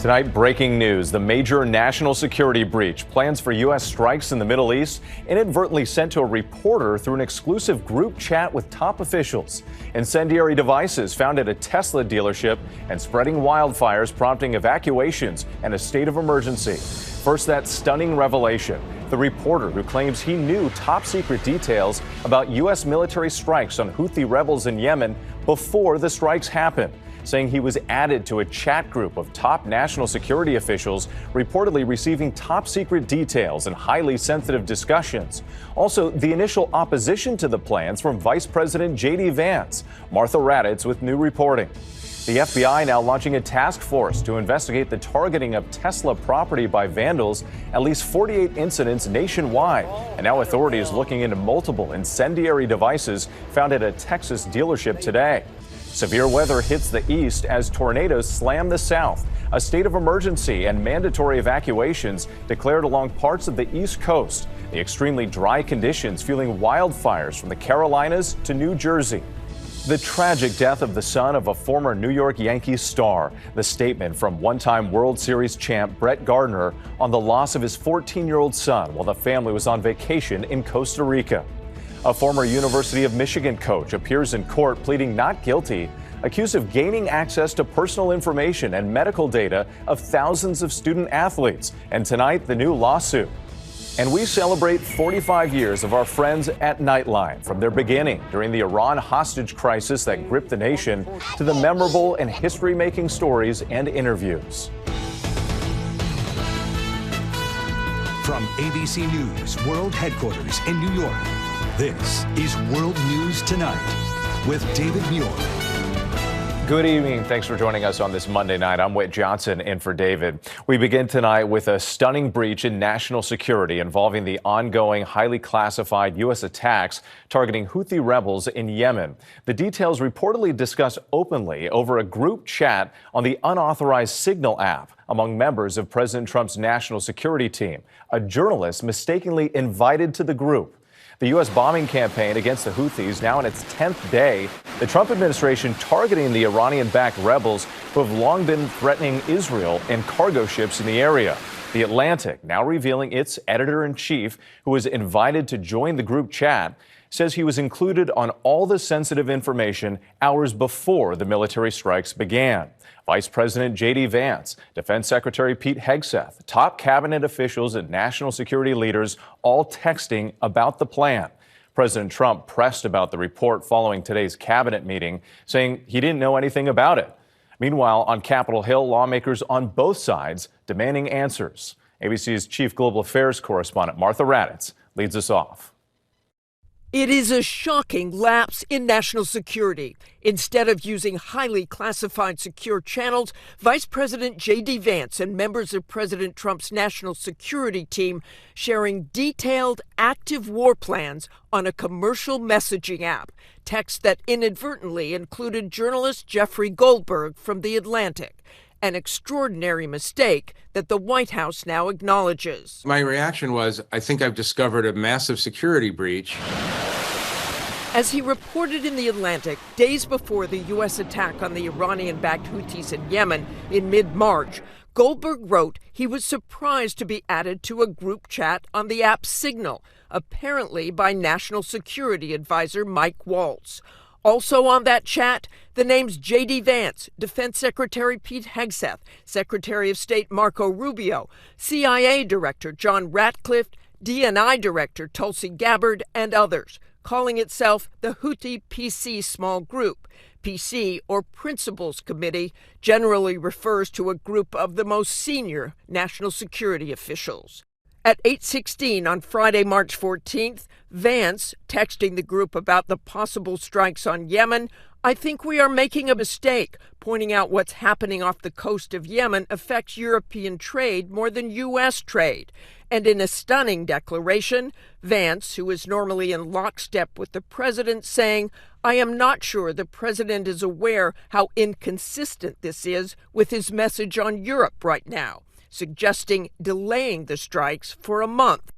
Tonight, breaking news. The major national security breach. Plans for U.S. strikes in the Middle East inadvertently sent to a reporter through an exclusive group chat with top officials. Incendiary devices found at a Tesla dealership and spreading wildfires, prompting evacuations and a state of emergency. First, that stunning revelation. The reporter who claims he knew top secret details about U.S. military strikes on Houthi rebels in Yemen before the strikes happened, saying he was added to a chat group of top national security officials, reportedly receiving top secret details and highly sensitive discussions. Also, the initial opposition to the plans from Vice President J.D. Vance. Martha Raddatz with new reporting. The FBI now launching a task force to investigate the targeting of Tesla property by vandals, at least 48 incidents nationwide. And now authorities looking into multiple incendiary devices found at a Texas dealership today. Severe weather hits the east as tornadoes slam the south. A state of emergency and mandatory evacuations declared along parts of the East Coast. The extremely dry conditions fueling wildfires from the Carolinas to New Jersey. The tragic death of the son of a former New York Yankees star. The statement from one-time World Series champ Brett Gardner on the loss of his 14-year-old son while the family was on vacation in Costa Rica. A former University of Michigan coach appears in court pleading not guilty, accused of gaining access to personal information and medical data of thousands of student athletes. And tonight, the new lawsuit. And we celebrate 45 years of our friends at Nightline, from their beginning during the Iran hostage crisis that gripped the nation to the memorable and history-making stories and interviews. From ABC News World Headquarters in New York, this is World News Tonight with David Muir. Good evening. Thanks for joining us on this Monday night. I'm Whit Johnson in for David. We begin tonight with a stunning breach in national security involving the ongoing highly classified U.S. attacks targeting Houthi rebels in Yemen. The details reportedly discussed openly over a group chat on the unauthorized Signal app among members of President Trump's national security team. A journalist mistakenly invited to the group. The U.S. bombing campaign against the Houthis now in its 10th day. The Trump administration targeting the Iranian-backed rebels who have long been threatening Israel and cargo ships in the area. The Atlantic now revealing its editor-in-chief, who was invited to join the group chat, says he was included on all the sensitive information hours before the military strikes began. Vice President J.D. Vance, Defense Secretary Pete Hegseth, top cabinet officials and national security leaders all texting about the plan. President Trump pressed about the report following today's cabinet meeting, saying he didn't know anything about it. Meanwhile, on Capitol Hill, lawmakers on both sides demanding answers. ABC's chief global affairs correspondent Martha Raddatz leads us off. It is a shocking lapse in national security. Instead of using highly classified secure channels, Vice President J.D. Vance and members of President Trump's national security team sharing detailed active war plans on a commercial messaging app, text that inadvertently included journalist Jeffrey Goldberg from The Atlantic. An extraordinary mistake that the White House now acknowledges. My reaction was, I think I've discovered a massive security breach. As he reported in The Atlantic days before the U.S. attack on the Iranian-backed Houthis in Yemen in mid-March, Goldberg wrote he was surprised to be added to a group chat on the app Signal, apparently by National Security Advisor Mike Waltz. Also on that chat, the names J.D. Vance, Defense Secretary Pete Hegseth, Secretary of State Marco Rubio, CIA Director John Ratcliffe, DNI Director Tulsi Gabbard, and others, calling itself the Houthi PC Small Group. PC, or Principals Committee, generally refers to a group of the most senior national security officials. At 8:16 on Friday, March 14th, Vance, texting the group about the possible strikes on Yemen, I think we are making a mistake, pointing out what's happening off the coast of Yemen affects European trade more than U.S. trade. And in a stunning declaration, Vance, who is normally in lockstep with the president, saying, I am not sure the president is aware how inconsistent this is with his message on Europe right now, suggesting delaying the strikes for a month.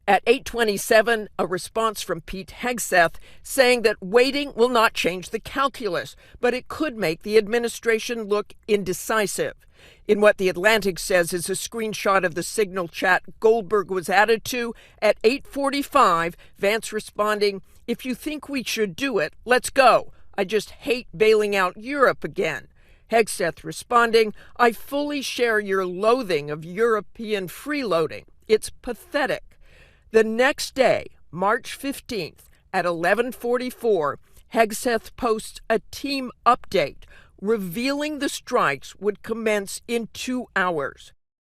At 8:27, a response from Pete Hegseth saying that waiting will not change the calculus, but it could make the administration look indecisive. In what The Atlantic says is a screenshot of the Signal chat Goldberg was added to at 8:45, Vance responding, "If you think we should do it, let's go. I just hate bailing out Europe again." Hegseth responding, "I fully share your loathing of European freeloading. It's pathetic." The next day, March 15th, at 11:44, Hegseth posts a team update revealing the strikes would commence in 2 hours.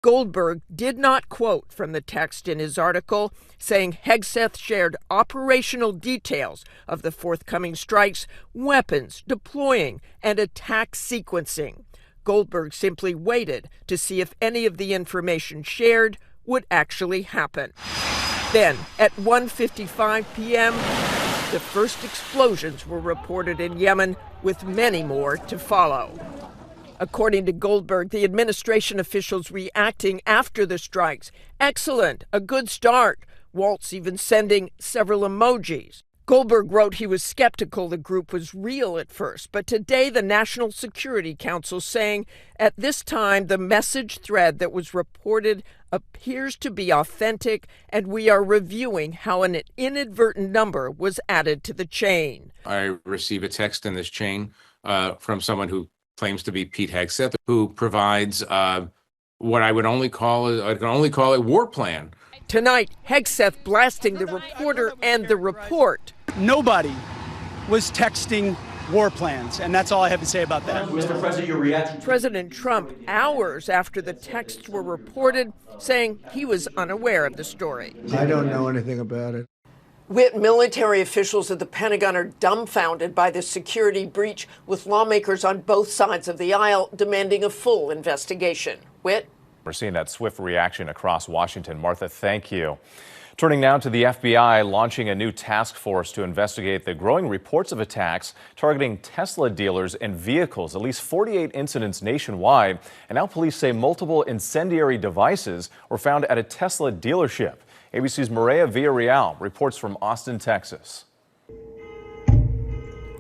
Goldberg did not quote from the text in his article, saying Hegseth shared operational details of the forthcoming strikes, weapons, deploying, and attack sequencing. Goldberg simply waited to see if any of the information shared would actually happen. Then, at 1:55 p.m., the first explosions were reported in Yemen, with many more to follow. According to Goldberg, the administration officials reacting after the strikes, "Excellent, a good start." Waltz even sending several emojis. Goldberg wrote he was skeptical the group was real at first, but today the National Security Council saying at this time the message thread that was reported appears to be authentic, and we are reviewing how an inadvertent number was added to the chain. I receive a text in this chain from someone who claims to be Pete Hegseth, who provides what I can only call a war plan. Tonight, Hegseth blasting the reporter and the report. Nobody was texting war plans, and that's all I have to say about that. Mr. President, your reaction. President Trump, hours after the texts were reported, saying he was unaware of the story. I don't know anything about it. Whit, military officials at the Pentagon are dumbfounded by the security breach, with lawmakers on both sides of the aisle demanding a full investigation. Whit? We're seeing that swift reaction across Washington. Martha, thank you. Turning now to the FBI launching a new task force to investigate the growing reports of attacks targeting Tesla dealers and vehicles. At least 48 incidents nationwide, and now police say multiple incendiary devices were found at a Tesla dealership. ABC's Maria Villarreal reports from Austin, Texas.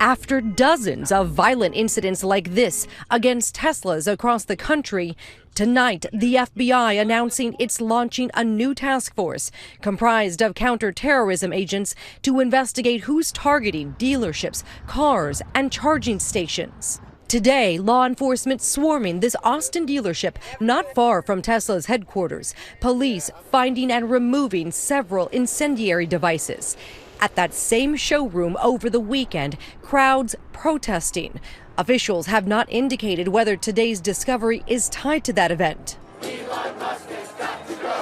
After dozens of violent incidents like this against Teslas across the country, tonight the FBI announcing it's launching a new task force comprised of counterterrorism agents to investigate who's targeting dealerships, cars, and charging stations. Today, law enforcement swarming this Austin dealership not far from Tesla's headquarters. Police finding and removing several incendiary devices. At that same showroom over the weekend, crowds protesting. Officials have not indicated whether today's discovery is tied to that event.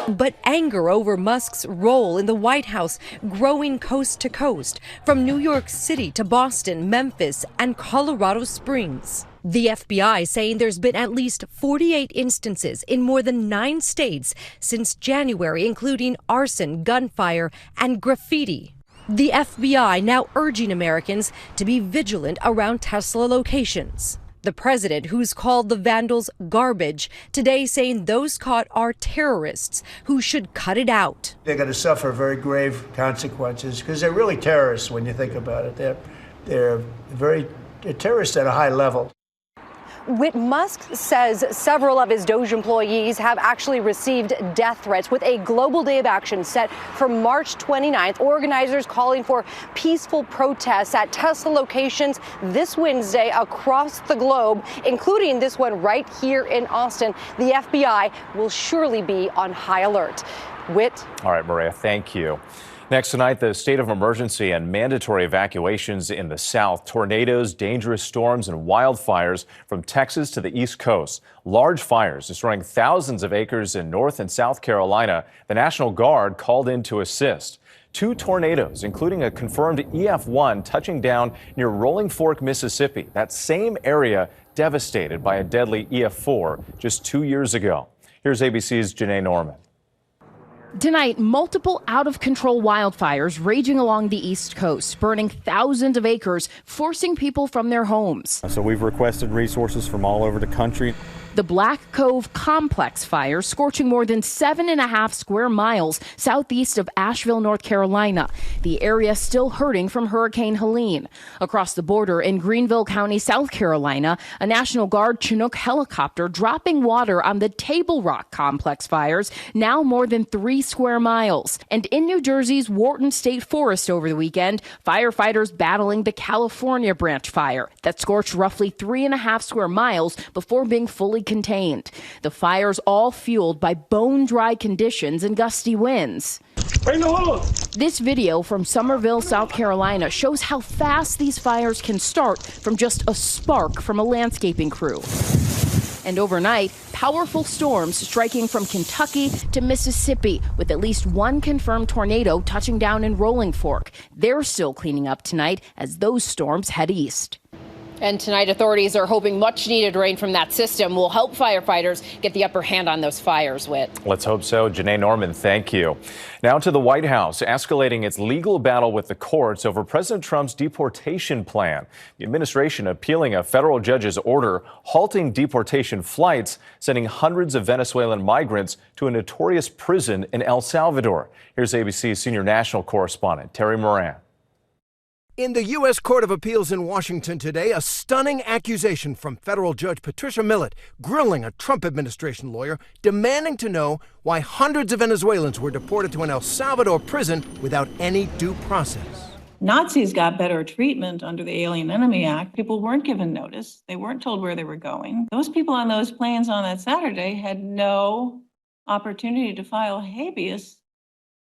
But anger over Musk's role in the White House growing coast to coast, from New York City to Boston, Memphis, and Colorado Springs. The FBI saying there's been at least 48 instances in more than 9 states since January, including arson, gunfire, and graffiti. The FBI now urging Americans to be vigilant around Tesla locations. The president, who's called the vandals garbage, today saying those caught are terrorists who should cut it out. They're going to suffer very grave consequences because they're really terrorists when you think about it. They're terrorists at a high level. Whit, Musk says several of his Doge employees have actually received death threats, with a global day of action set for March 29th. Organizers calling for peaceful protests at Tesla locations this Wednesday across the globe, including this one right here in Austin. The FBI will surely be on high alert. Whit. All right, Maria, thank you. Next tonight, the state of emergency and mandatory evacuations in the South. Tornadoes, dangerous storms, and wildfires from Texas to the East Coast. Large fires destroying thousands of acres in North and South Carolina. The National Guard called in to assist. 2 tornadoes, including a confirmed EF1, touching down near Rolling Fork, Mississippi. That same area devastated by a deadly EF4 just 2 years ago. Here's ABC's Janai Norman. Tonight, multiple out-of-control wildfires raging along the East Coast, burning thousands of acres, forcing people from their homes. So we've requested resources from all over the country. The Black Cove Complex fire scorching more than 7.5 square miles southeast of Asheville, North Carolina. The area still hurting from Hurricane Helene. Across the border in Greenville County, South Carolina, a National Guard Chinook helicopter dropping water on the Table Rock Complex fires, now more than 3 square miles. And in New Jersey's Wharton State Forest over the weekend, firefighters battling the California branch fire that scorched roughly 3.5 square miles before being fully contained. The fires all fueled by bone-dry conditions and gusty winds. This video from Summerville, South Carolina shows how fast these fires can start from just a spark from a landscaping crew. And overnight, powerful storms striking from Kentucky to Mississippi, with at least one confirmed tornado touching down in Rolling Fork. They're still cleaning up tonight as those storms head east. And tonight, authorities are hoping much-needed rain from that system will help firefighters get the upper hand on those fires, Whit. Let's hope so. Janai Norman, thank you. Now to the White House, escalating its legal battle with the courts over President Trump's deportation plan. The administration appealing a federal judge's order halting deportation flights, sending hundreds of Venezuelan migrants to a notorious prison in El Salvador. Here's ABC's senior national correspondent, Terry Moran. In the U.S. Court of Appeals in Washington today, a stunning accusation from federal judge Patricia Millett grilling a Trump administration lawyer, demanding to know why hundreds of Venezuelans were deported to an El Salvador prison without any due process. Nazis got better treatment under the Alien Enemy Act. People weren't given notice. They weren't told where they were going. Those people on those planes on that Saturday had no opportunity to file habeas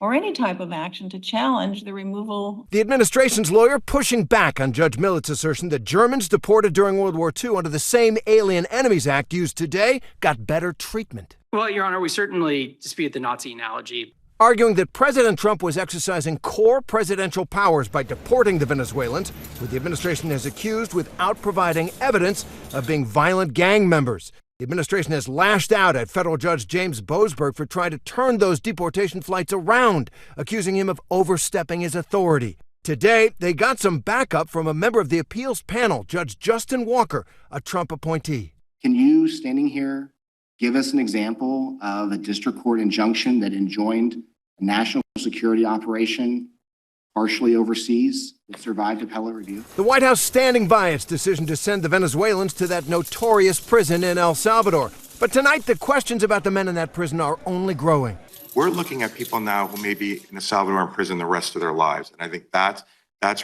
or any type of action to challenge the removal. The administration's lawyer pushing back on Judge Millett's assertion that Germans deported during World War II under the same Alien Enemies Act used today got better treatment. Well, Your Honor, we certainly dispute the Nazi analogy. Arguing that President Trump was exercising core presidential powers by deporting the Venezuelans, who the administration has accused without providing evidence of being violent gang members. The administration has lashed out at federal judge James Boasberg for trying to turn those deportation flights around, accusing him of overstepping his authority. Today, they got some backup from a member of the appeals panel, Judge Justin Walker, a Trump appointee. Can you, standing here, give us an example of a district court injunction that enjoined a national security operation partially overseas that survived appellate review? The White House standing by its decision to send the Venezuelans to that notorious prison in El Salvador. But tonight, the questions about the men in that prison are only growing. We're looking at people now who may be in a Salvadoran prison the rest of their lives. And I think that's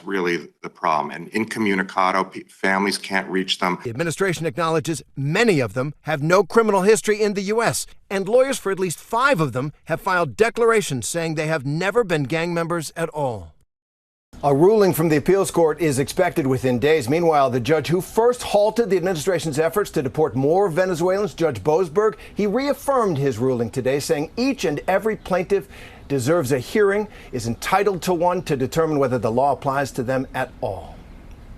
really the problem. And incommunicado, families can't reach them. The administration acknowledges many of them have no criminal history in the U.S., and lawyers for at least 5 of them have filed declarations saying they have never been gang members at all. A ruling from the appeals court is expected within days. Meanwhile, the judge who first halted the administration's efforts to deport more Venezuelans, Judge Boasberg, he reaffirmed his ruling today, saying each and every plaintiff deserves a hearing, is entitled to one to determine whether the law applies to them at all.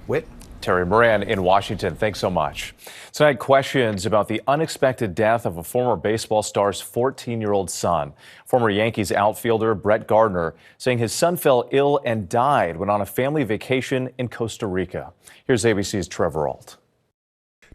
Whit? Terry Moran in Washington. Thanks so much. Tonight, questions about the unexpected death of a former baseball star's 14-year-old son. Former Yankees outfielder Brett Gardner saying his son fell ill and died when on a family vacation in Costa Rica. Here's ABC's Trevor Ault.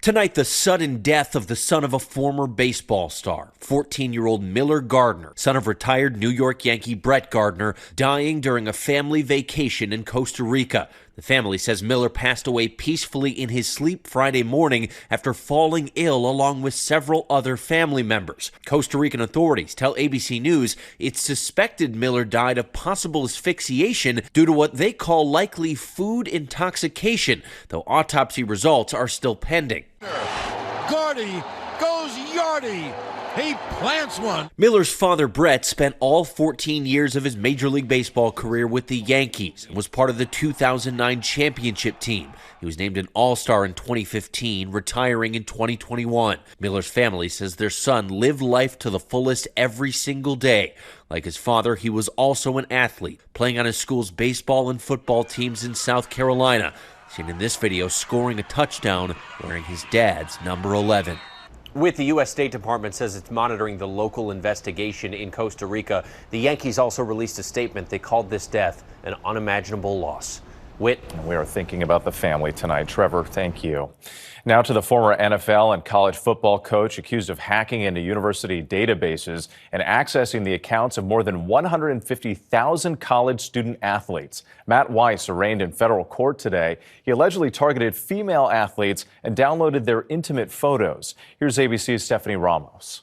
Tonight, the sudden death of the son of a former baseball star, 14-year-old Miller Gardner, son of retired New York Yankee Brett Gardner, dying during a family vacation in Costa Rica. The family says Miller passed away peacefully in his sleep Friday morning after falling ill along with several other family members. Costa Rican authorities tell ABC News it's suspected Miller died of possible asphyxiation due to what they call likely food intoxication, though autopsy results are still pending. Gardy goes Yardy. He plants one. Miller's father, Brett, spent all 14 years of his Major League Baseball career with the Yankees and was part of the 2009 championship team. He was named an All-Star in 2015, retiring in 2021. Miller's family says their son lived life to the fullest every single day. Like his father, he was also an athlete, playing on his school's baseball and football teams in South Carolina. Seen in this video scoring a touchdown wearing his dad's number 11. With the U.S. State Department says it's monitoring the local investigation in Costa Rica. The Yankees also released a statement. They called this death an unimaginable loss. Whit. And we are thinking about the family tonight. Trevor, thank you. Now to the former NFL and college football coach accused of hacking into university databases and accessing the accounts of more than 150,000 college student athletes. Matt Weiss arraigned in federal court today. He allegedly targeted female athletes and downloaded their intimate photos. Here's ABC's Stephanie Ramos.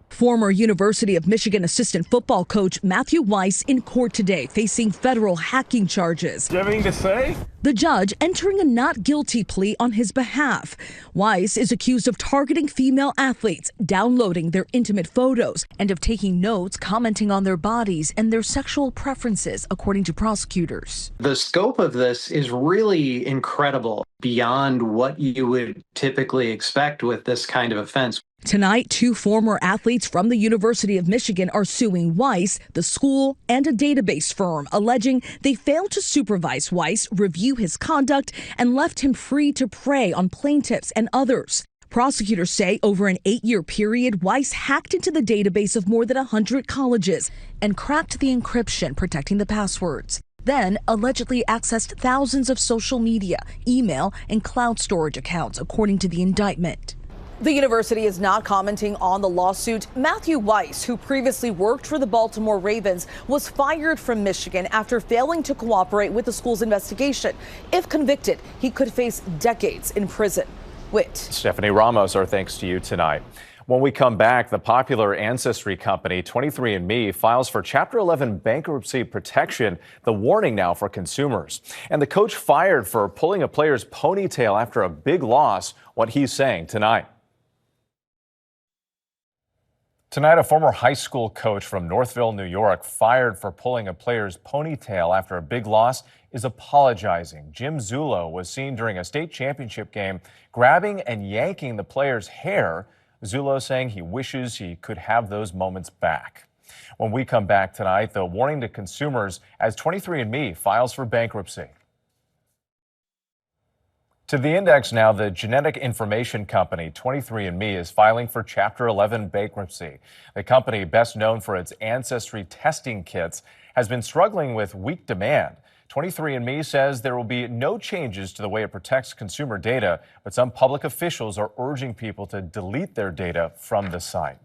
Former University of Michigan assistant football coach Matthew Weiss in court today facing federal hacking charges. Do you have anything to say? The judge entering a not guilty plea on his behalf. Weiss is accused of targeting female athletes, downloading their intimate photos, and of taking notes commenting on their bodies and their sexual preferences, according to prosecutors. The scope of this is really incredible, beyond what you would typically expect with this kind of offense. Tonight, 2 former athletes from the University of Michigan are suing Weiss, the school, and a database firm, alleging they failed to supervise Weiss, review his conduct, and left him free to prey on plaintiffs and others. Prosecutors say over an 8-year period, Weiss hacked into the database of more than 100 colleges and cracked the encryption protecting the passwords. Then allegedly accessed thousands of social media, email, and cloud storage accounts, according to the indictment. The university is not commenting on the lawsuit. Matthew Weiss, who previously worked for the Baltimore Ravens, was fired from Michigan after failing to cooperate with the school's investigation. If convicted, he could face decades in prison. Whit. Stephanie Ramos, our thanks to you tonight. When we come back, the popular ancestry company 23andMe files for Chapter 11 bankruptcy protection, the warning now for consumers. And the coach fired for pulling a player's ponytail after a big loss, what he's saying tonight. Tonight, a former high school coach from Northville, New York, fired for pulling a player's ponytail after a big loss, is apologizing. Jim Zullo was seen during a state championship game grabbing and yanking the player's hair. Zullo saying he wishes he could have those moments back. When we come back tonight, the warning to consumers as 23andMe files for bankruptcy. To the index now, the genetic information company 23andMe is filing for Chapter 11 bankruptcy. The company, best known for its ancestry testing kits, has been struggling with weak demand. 23andMe says there will be no changes to the way it protects consumer data, but some public officials are urging people to delete their data from the site.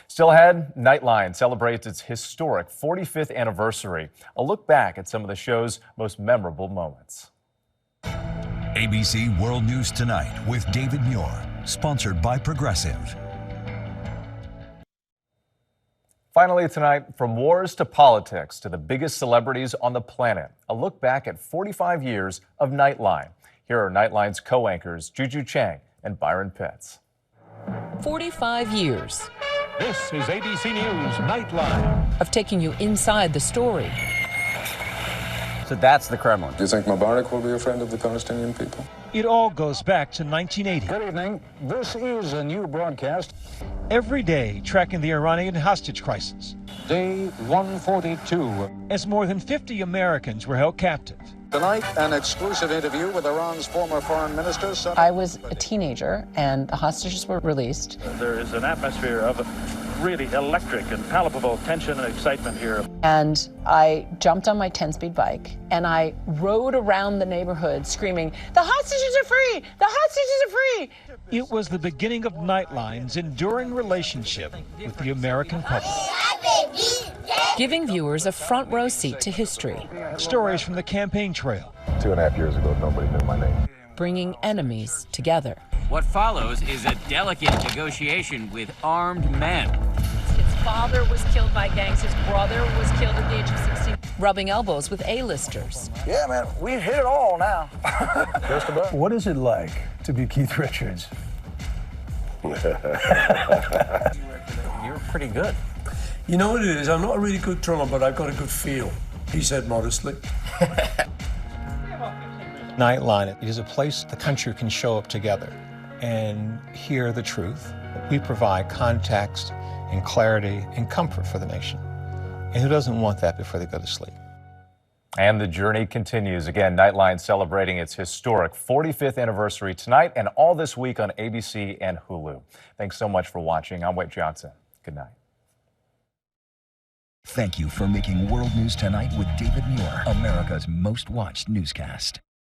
Still ahead, Nightline celebrates its historic 45th anniversary. A look back at some of the show's most memorable moments. ABC World News Tonight with David Muir, sponsored by Progressive. Finally tonight, from wars to politics to the biggest celebrities on the planet, a look back at 45 years of Nightline. Here are Nightline's co-anchors Juju Chang and Byron Pitts. 45 years. This is ABC News Nightline. Of taking you inside the story. So that's the Kremlin. Do you think Mubarak will be a friend of the Palestinian people? It all goes back to 1980. Good evening. This is a new broadcast. Every day, tracking the Iranian hostage crisis. Day 142. As more than 50 Americans were held captive. Tonight, an exclusive interview with Iran's former foreign minister. I was a teenager, and the hostages were released. There is an atmosphere of really electric and palpable tension and excitement here. And I jumped on my 10-speed bike, and I rode around the neighborhood screaming, "The hostages are free! The hostages are free!" It was the beginning of Nightline's enduring relationship with the American public. Giving viewers a front row seat to history. Stories from the campaign trail. 2.5 years ago, nobody knew my name. Bringing enemies together. What follows is a delicate negotiation with armed men. His father was killed by gangs. His brother was killed at the age of 16. Rubbing elbows with A-listers. Yeah, man, we've hit it all now. Just about. What is it like to be Keith Richards? You're pretty good. You know what it is? I'm not a really good drummer, but I've got a good feel, he said modestly. Nightline is a place the country can show up together and hear the truth. We provide context and clarity and comfort for the nation. And who doesn't want that before they go to sleep? And the journey continues. Again, Nightline celebrating its historic 45th anniversary tonight and all this week on ABC and Hulu. Thanks so much for watching. I'm Whit Johnson. Good night. Thank you for making World News Tonight with David Muir, America's most watched newscast.